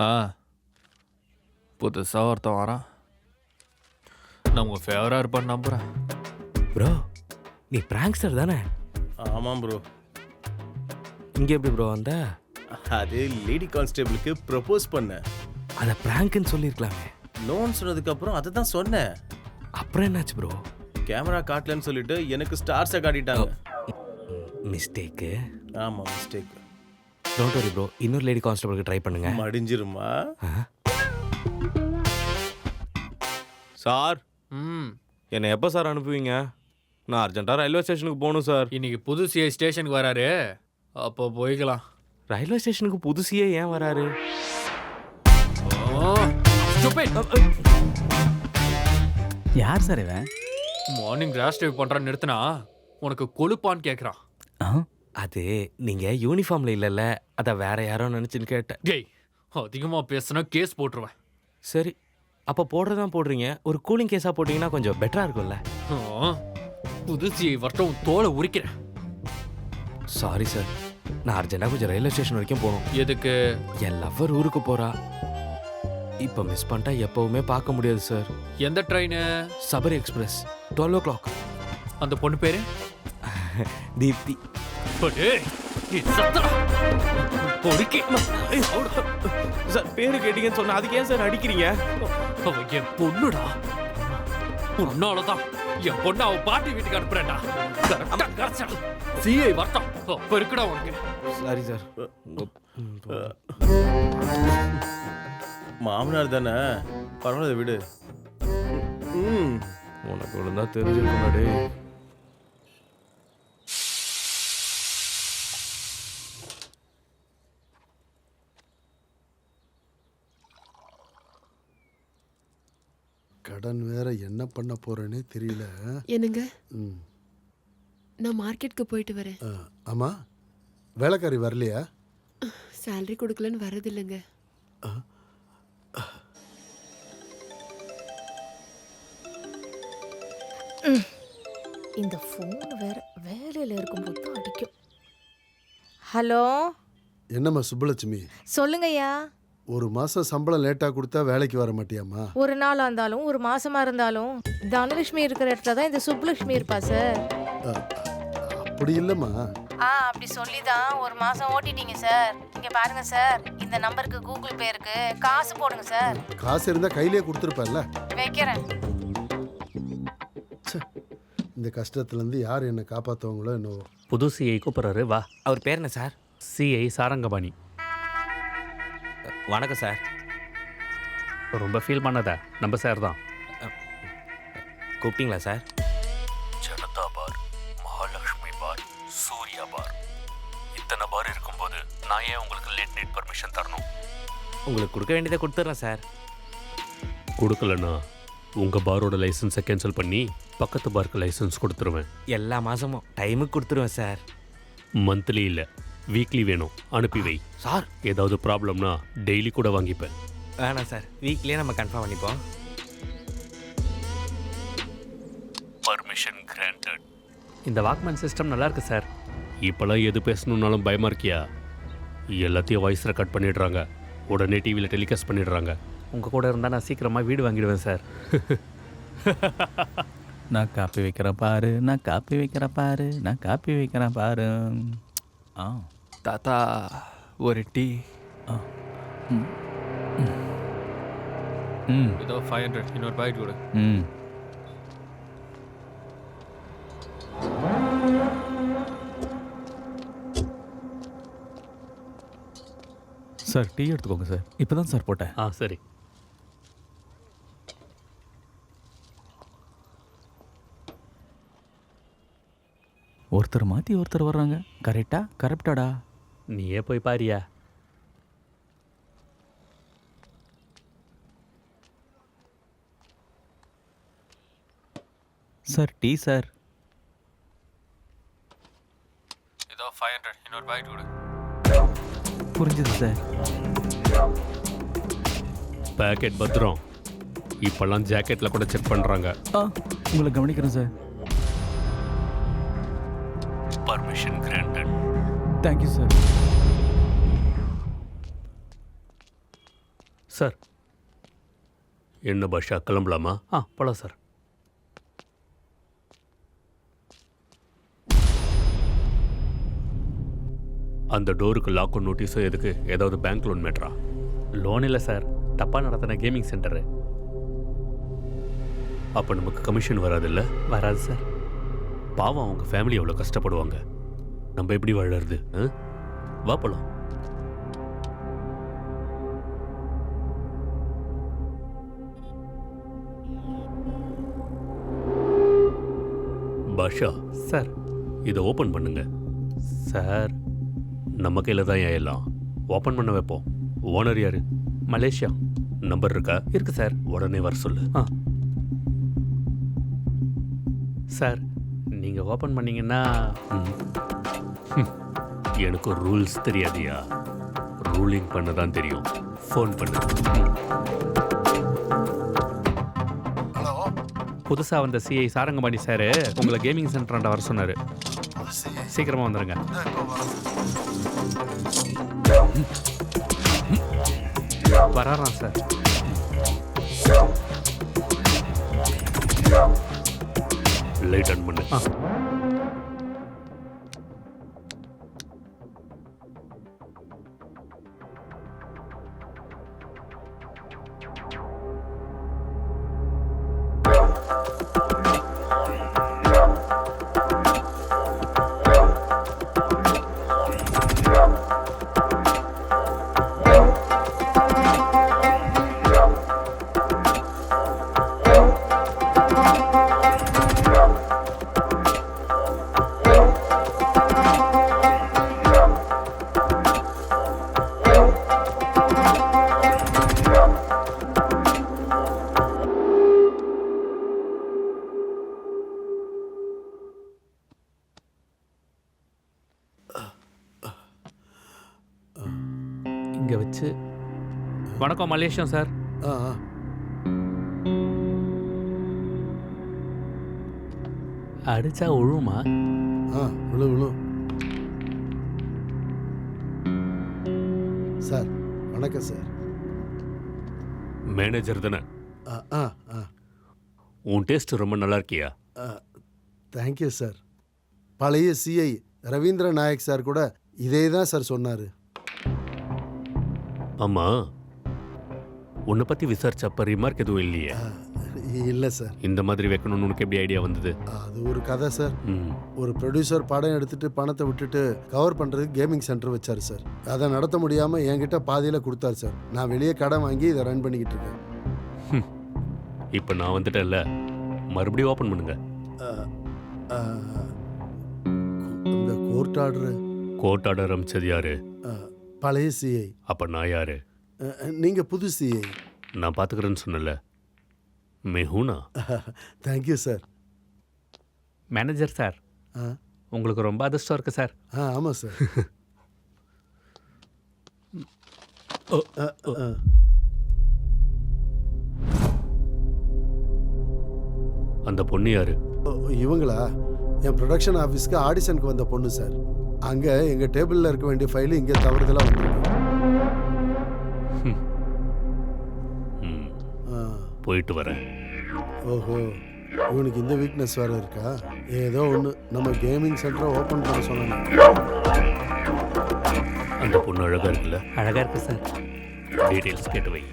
ஆ புதுசாக ஒருத்தன் வரான். நான் உங்கள் ஃபேவராக இருப்பான்னு நம்புகிறேன். ப்ரோ நீ பிராங்க்ஸ்டர் தானே? ஆமாம் ப்ரோ. இங்கே எப்படி ப்ரோ வந்த? அது லேடி கான்ஸ்டேபிளுக்கு ப்ரப்போஸ் பண்ணேன். அதை பிராங்க்னு சொல்லியிருக்கலாமே. நோன்னு சொன்னதுக்கப்புறம் அதை தான் சொன்னேன். அப்புறம் என்னாச்சு ப்ரோ? கேமரா காட்டலன்னு சொல்லிட்டு எனக்கு ஸ்டார்ஸை காட்டிட்டாங்க. மிஸ்டேக்கு. ஆமாம், மிஸ்டேக். டோன்ட் வரி ப்ரோ, இன்னொரு லேடி கான்ஸ்டபிளுக்கு ட்ரை பண்ணுங்க. மடிஞ்சிருமா? சார் ம் என்னை எப்போ சார் அனுப்புவீங்க? நான் அர்ஜென்ட்டாக ரயில்வே ஸ்டேஷனுக்கு போகணும் சார். இன்னைக்கு புது சிஐ ஸ்டேஷனுக்கு வராரு, அப்போ போய்க்கலாம். ரயில்வே ஸ்டேஷனுக்கு புதுசியே ஏன் வராரு? யார் சார் இவன்? மார்னிங் ரேஷ் ட்ரைவ் பண்ணுறான்னு நிறுத்தினா உனக்கு கொழுப்பான்னு கேட்குறான். அது நீங்கள் யூனிஃபார்மில் இல்லைல்ல, அதை வேற யாரோ நினச்சின்னு கேட்டேன். டேய், அதிகமாக பேசுனா கேஸ் போட்டுருவேன். சரி, அப்போ போடுறதான் போடுறீங்க. ஒரு கூலிங் கேஸாக போட்டிங்கன்னா கொஞ்சம் பெட்டராக இருக்கும்ல. புது சிஐ வரட்டும், தோலை உரிக்கிறேன். சாரி சார், நான் அர்ஜென்ட்டாக கொஞ்சம் ரயில்வே ஸ்டேஷன் வரைக்கும் போகணும். எதுக்கு? என் லவ்வர் ஊருக்கு போகிறா. இப்போ மிஸ் பண்ணிட்டா எப்போவுமே பார்க்க முடியாது சார். எந்த ட்ரெயின்? Sabari express, 12 o'clock. அந்த பொண்ணு பேரு தீப்தி. சார் பேரு கேட்டீங்கன்னு சொன்னா அதுக்கு ஏன் சார் அடிக்கிறீங்க? அவ என் பொண்ணுடா. உன்னாலதான் என் பொண்ணு அவ பாட்டி வீட்டுக்கு அனுப்புறேன்டா. சிஐ வரட்டும், அப்ப இருக்குடா உனக்கு. Sorry sir. மாமனார் தானே, பரவாயில்ல விடு. உனக்கு ஒழுங்கா தெரிஞ்சிருக்குமாடி. கடன் வேற என்ன பண்ண போறேனே தெரியல. என்னங்க, நான் மார்க்கெட்டுக்கு போயிட்டு வரேன். ஆமா, வேலைக்காரி வரலையா? சேலரி கொடுக்கலன்னு வரதில்லைங்க. இந்த ஃபோன் வேற வேலையில இருக்கும்போது தான் அடிக்கும். ஹலோ, என்னம்மா சுப்புலட்சுமி? சொல்லுங்கய்யா. ஒரு மாசம் சம்பளம் லேட்டா கொடுத்தா வேலைக்கு வர மாட்டியாம்மா? ஒரு நாளா இருந்தாலும் ஒரு மாசமா இருந்தாலும் தனலட்சுமி இருக்கிற இடத்துல தான் இந்த சுப்புலட்சுமி இருப்பா சார். அப்படி இல்லம்மா. அப்படி சொல்லி தான் ஒரு மாசம் ஓட்டிட்டீங்க சார். இங்க பாருங்க சார், இந்த நம்பருக்கு கூகுள் பே இருக்கு, காசு போடுங்க சார். காசு இருந்தா கையிலே கொடுத்துருப்பேன்ல. வைக்கிறேன். இந்த கஷ்டத்துல இருந்து யார் என்ன காப்பாத்துவாங்களோ என்னவோ. புது சிஐ கூப்பிட்றாரு, வா. அவர் பேர் என்ன சார்? சிஐ சாரங்கபாணி. வணக்கம் சார். ரொம்ப ஃபீல் பண்ணாத, நம்ம சார் தான். கூப்பிட்டீங்களா சார்? ஜனதா பார், மகாலட்சுமி பார், சூர்யா பார், இத்தனை பார் இருக்கும்போது நான் ஏன் உங்களுக்கு லேட் நைட் பர்மிஷன் தரணும்? உங்களுக்கு கொடுக்க வேண்டியதை கொடுத்துட்றேன் சார். கொடுக்கலண்ணா உங்கள் பாரோட லைசன்ஸை கேன்சல் பண்ணி பக்கத்து பாருக்கு லைசன்ஸ் கொடுத்துருவேன். எல்லா மாதமும் டைமுக்கு கொடுத்துருவேன் சார். மந்த்லி இல்லை, வீக்லி வேணும், அனுப்பி வை சார். ஏதாவது ப்ராப்ளம்னா டெய்லி கூட வாங்கிப்பேன். வேணாம் சார், வீக்லியே நம்ம கன்ஃபார்ம் பண்ணிப்போம். Permission granted. இந்த வாக்மேன் சிஸ்டம் நல்லா இருக்கு சார். இப்போலாம் எது பேசணுன்னாலும் பயமாக இருக்கியா? எல்லாத்தையும் வாய்ஸ் ரெக்கார்ட் பண்ணிடுறாங்க, உடனே டிவியில் டெலிகாஸ்ட் பண்ணிடுறாங்க. உங்கள் கூட இருந்தால் நான் சீக்கிரமாக வீடு வாங்கிடுவேன் சார். நான் காப்பி வைக்கிறேன் பாரு, நான் காப்பி வைக்கிறேன் பாரு, நான் காப்பி வைக்கிறேன் பாரு. தாத்தா ஒரு டீ. இதோ 500, இன்னொரு பாக்கெட் கொடு. சார் டீ எடுத்துக்கோங்க சார். இப்போ தான் சார் போட்டேன். சரி. ஒருத்தர் மாற்றி ஒருத்தர் வர்றாங்க. கரெக்டா கரெக்டாடா? நீயே போய் பாரியா. Sir tea sir. இதோ 500, இன்னொரு பாக்கெட் கொடு. புரிஞ்சுது சார். பேக்கெட் பத்திரம். இப்போல்லாம் ஜாக்கெட்டில் கூட செக் பண்ணுறாங்க. உங்களை கவனிக்கிறேன் sir. Permission granted. Thank you sir. Sir. என்ன பாஷா, கிளம்பலாமா? போகலாம் சார். அந்த டோருக்கு லாக்கும் நோட்டீஸோ எதுக்கு? ஏதாவது பேங்க் லோன் மேட்ரா? லோன் இல்லை சார், தப்பாக நடத்தின கேமிங் சென்டரு. அப்போ நமக்கு கமிஷன் வராதுல்ல? வராது சார். பாவம், அவங்க ஃபேமிலி எவ்வளோ கஷ்டப்படுவாங்க. நம்ம எப்படி வாழறது? வா போலாம். பாஷா சார். இதை ஓப்பன் பண்ணுங்க. சார், நம்ம கையில் தான் ஏன் எல்லாம். ஓப்பன் பண்ண வைப்போம். ஓனர் யாரு? மலேசியா. நம்பர் இருக்கா? இருக்கு சார். உடனே வர சொல்லு. சார், நீங்கள் ஓப்பன் பண்ணீங்கன்னா எனக்கு ரூல்ஸ் தெரியாதியா? ரூலிங் பண்ண தான் தெரியும். ஃபோன் பண்ணு. ஹலோ, புதுசாக வந்த சிஐ சாரங்கபாணி சார் உங்களை கேமிங் சென்டராண்ட வர சொன்னார். சீக்கிரமாக வந்துடுங்க. வராறான் சார். லைட் ஆன் பண்ணு. இங்கே வச்சு. வணக்கம் மலேசியம் சார். ஆ ஆ அடிச்சா ஒழுமா? ஆ விழு விழு. சார் வணக்கம் சார். மேனேஜர் தானே? ஆ ஆ ஆ உன் டேஸ்ட் ரொம்ப நல்லா இருக்கியா? Thank you sir. பழைய சிஐ ரவீந்திர நாயக் சார் கூட இதே தான் சார் சொன்னார். ஆமா, உன்னை பற்றி விசாரிச்சப்ப ரிமார்க் எதுவும் இல்லையே? இல்லை சார். இந்த மாதிரி வைக்கணும்னு உனக்கு எப்படி ஐடியா வந்தது? அது ஒரு கதை சார். ம். ஒரு ப்ரொடியூசர் படம் எடுத்துட்டு பணத்தை விட்டுட்டு கவர் பண்ணுறதுக்கு கேமிங் சென்டர் வச்சார் சார். அதை நடத்த முடியாமல் என்கிட்ட பாதியில் கொடுத்தாரு சார். நான் வெளியே கடன் வாங்கி இதை ரன் பண்ணிக்கிட்டு இருக்கேன். இப்போ நான் வந்துட்டேன்ல, மறுபடியும் ஓப்பன் பண்ணுங்க. இந்த கோர்ட் ஆர்டரு. கோர்ட் ஆர்டர் அமைச்சது யாரு? பழைய சிஐ. அப்போ நான் யாரு? நீங்கள் புது சிஐ. நான் பார்த்துக்கிறேன்னு சொன்னல. மெஹூனா. Thank you sir. மேனேஜர் சார், உங்களுக்கு ரொம்ப அதிர்ஷ்டம் இருக்கு சார். ஆமாம் சார். அந்த பொண்ணு யாரு? இவங்களா? என் ப்ரொடக்ஷன் ஆஃபீஸ்க்கு ஆடிஷனுக்கு வந்த பொண்ணு சார். அங்கே எங்கள் டேபிளில் இருக்க வேண்டிய ஃபைலு இங்கே தவறுதலாக வந்துருக்கு. போயிட்டு வரேன். ஓஹோ, இவனுக்கு இந்த வீக்னஸ் வேறு இருக்கா? ஏதோ ஒன்று, நம்ம கேமிங் சென்டரை ஓப்பன் பண்ண சொன்னாங்க. அந்த பொண்ணு அழகாக இருக்குல்ல? அழகாக இருக்கு சார். டீட்டெயில்ஸ் கேட்டு வை.